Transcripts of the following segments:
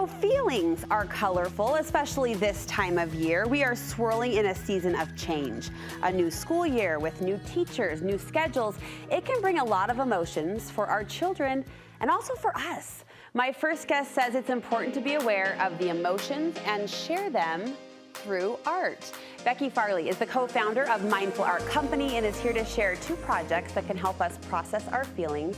So feelings are colorful, especially this time of year. We are swirling in a season of change. A new school year with new teachers, new schedules. It can bring a lot of emotions for our children and also for us. My first guest says it's important to be aware of the emotions and share them through art. Becky Farley is the co-founder of Mindful Art Company and is here to share 2 projects that can help us process our feelings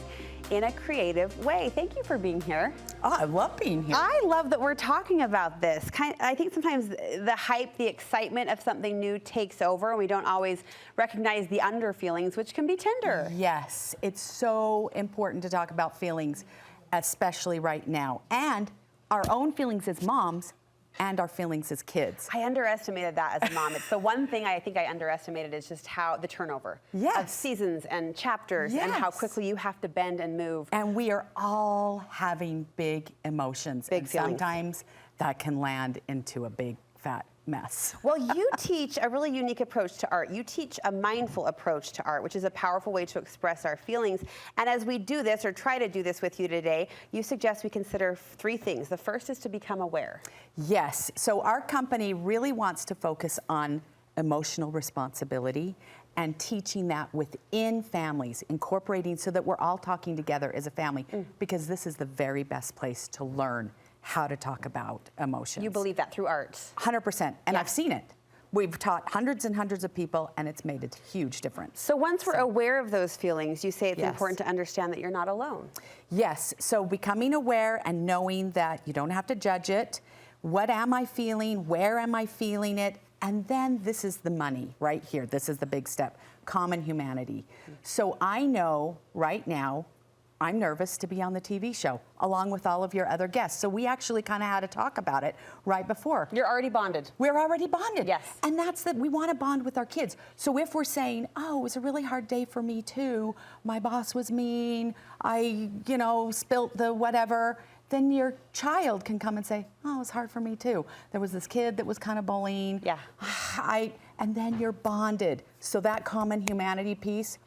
in a creative way. Thank you for being here. Oh, I love being here. I love that we're talking about this. I think sometimes the hype, the excitement of something new takes over and we don't always recognize the under feelings, which can be tender. Yes, it's so important to talk about feelings, especially right now. And our own feelings as moms and our feelings as kids. I underestimated that as a mom. It's the one thing I think I underestimated is just how the turnover of seasons and chapters and how quickly you have to bend and move. And we are all having big emotions. Big feelings. Sometimes that can land into a big fat mess. Well, you teach a really unique approach to art. You teach a mindful approach to art, which is a powerful way to express our feelings. And as we do this, or try to do this with you today, you suggest we consider 3 things. The first is to become aware. Yes, so our company really wants to focus on emotional responsibility and teaching that within families, incorporating so that we're all talking together as a family, because this is the very best place to learn how to talk about emotions. You believe that through art? 100%, and I've seen it. We've taught hundreds and hundreds of people, and it's made a huge difference. So once we're aware of those feelings, you say it's important to understand that you're not alone. Yes, so becoming aware and knowing that you don't have to judge it. What am I feeling? Where am I feeling it? And then this is the money right here. This is the big step, common humanity. So I know right now, I'm nervous to be on the TV show, along with all of your other guests. So we actually kind of had to talk about it right before. You're already bonded. We're already bonded. Yes. And that's that we want to bond with our kids. So if we're saying, oh, it was a really hard day for me too, my boss was mean, I, spilt the whatever, then your child can come and say, oh, it was hard for me too. There was this kid that was kind of bullying. Yeah. And then you're bonded. So that common humanity piece,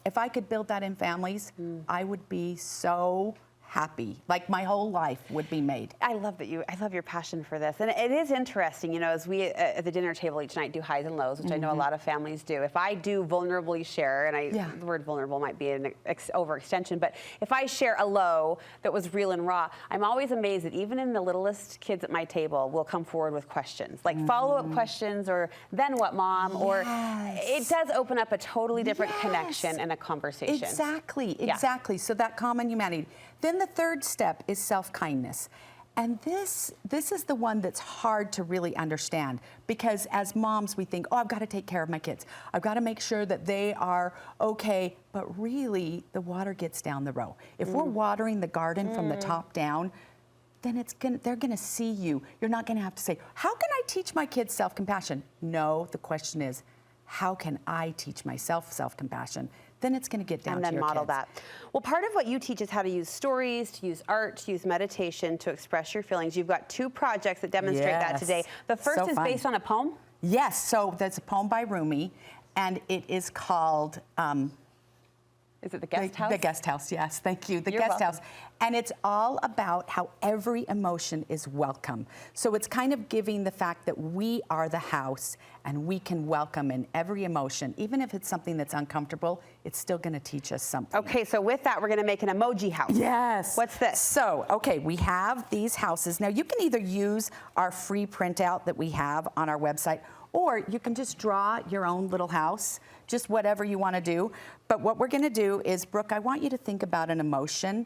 if I could build that in families, I would be so happy. Like my whole life would be made. I love your passion for this. And it is interesting, as we at the dinner table each night do highs and lows, which I know a lot of families do. If I do vulnerably share, and the word vulnerable might be an overextension, but if I share a low that was real and raw, I'm always amazed that even in the littlest kids at my table will come forward with questions, like follow-up questions or then what, mom? Or it does open up a totally different connection and a conversation. Exactly. So that common humanity. Then the third step is self-kindness. And this is the one that's hard to really understand, because as moms we think, I've got to take care of my kids. I've got to make sure that they are okay, but really the water gets down the row. If we're watering the garden from the top down, then they're gonna see you. You're not gonna have to say, how can I teach my kids self-compassion? No, the question is, how can I teach myself self-compassion? Then it's going to get down to your kids. And then model that. Well, part of what you teach is how to use stories, to use art, to use meditation to express your feelings. You've got 2 projects that demonstrate that today. The first is based on a poem? Yes, so that's a poem by Rumi, and it is called... is it The Guest House? The Guest House, yes, thank you. You're welcome. House. And it's all about how every emotion is welcome. So it's kind of giving the fact that we are the house and we can welcome in every emotion. Even if it's something that's uncomfortable, it's still gonna teach us something. Okay, so with that, we're gonna make an emoji house. Yes. What's this? So, okay, we have these houses. Now you can either use our free printout that we have on our website, or you can just draw your own little house, just whatever you want to do. But what we're going to do is, Brooke, I want you to think about an emotion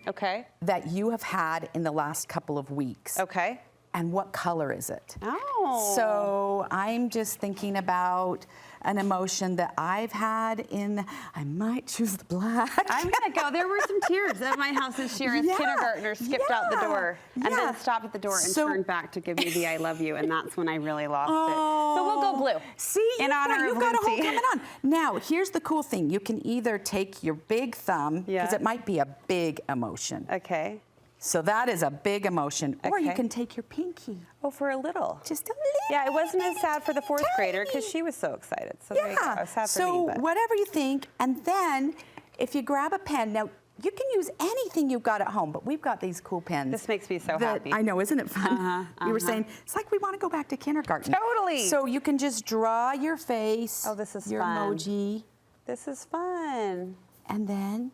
that you have had in the last couple of weeks. Okay. And what color is it? Oh. So I'm just thinking about an emotion that I've had I might choose the black. I'm gonna go. There were some tears at my house this year as kindergartners skipped out the door and then stopped at the door and turned back to give me the I love you, and that's when I really lost it. So we'll go blue. See, in honor of got a whole Lucy. coming on. Now, here's the cool thing. You can either take your big thumb, because it might be a big emotion. Okay. So that is a big emotion. Or you can take your pinky. Oh, for a little. Just a little. Yeah, it wasn't as sad for the 4th grader because she was so excited. So there you go. It was sad for me, but... whatever you think. And then if you grab a pen, now you can use anything you've got at home, but we've got these cool pens. This makes me so happy. I know, isn't it fun? You were saying, it's like we want to go back to kindergarten. Totally. So you can just draw your face. Oh, this is your fun. emoji. This is fun. And then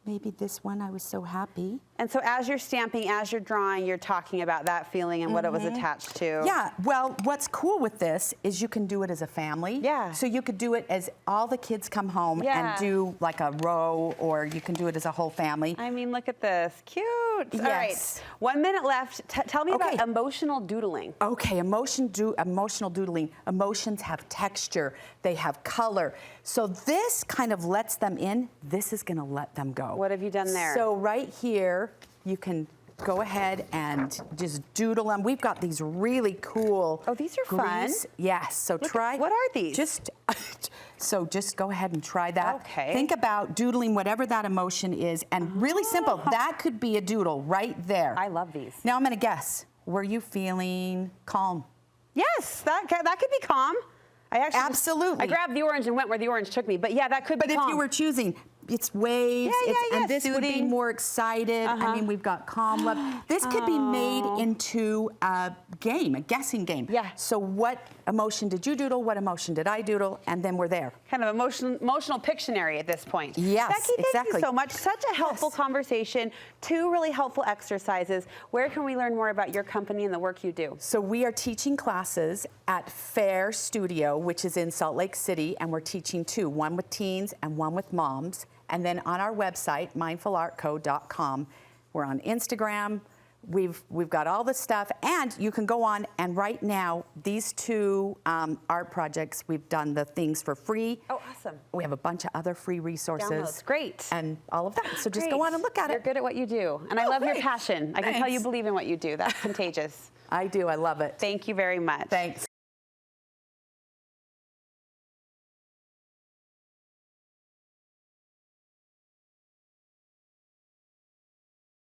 maybe this one, I was so happy. And so as you're stamping, as you're drawing, you're talking about that feeling and what it was attached to. Yeah, well, what's cool with this is you can do it as a family. Yeah. So you could do it as all the kids come home and do like a row, or you can do it as a whole family. I mean, look at this. Cute. Yes. All right. 1 minute left. Tell me about emotional doodling. Okay, emotional doodling. Emotions have texture. They have color. So this kind of lets them in. This is going to let them go. What have you done there? So right here, you can go ahead and just doodle them. We've got these really cool. Oh, these are fun. Yes. So try. What are these? Just go ahead and try that. Okay. Think about doodling whatever that emotion is, and really simple. That could be a doodle right there. I love these. Now I'm going to guess. Were you feeling calm? Yes, that could be calm. Absolutely. I grabbed the orange and went where the orange took me, but yeah, that could be calm. But if you were choosing, it's waves, and this would be soothing. more excited. I mean, we've got calm, love. This could be made into a game, a guessing game. Yeah. So what emotion did you doodle? What emotion did I doodle? And then we're there. Kind of emotional Pictionary at this point. Yes, Becky, thank you so much. Such a helpful Yes. conversation. 2 really helpful exercises. Where can we learn more about your company and the work you do? So we are teaching classes at Fair Studio, which is in Salt Lake City, and we're teaching 2, one with teens and one with moms. And then on our website, mindfulartco.com, we're on Instagram. We've got all the stuff, and you can go on, and right now, these 2 art projects, we've done the things for free. Oh, awesome. We have a bunch of other free resources. Downloads. Great. And all of that. So just Great. go on and look at You're it. good at what you do. And I love your great. passion. I can tell you Thanks. believe in what you do. That's contagious. I do. I love it. Thank you very much. Thanks.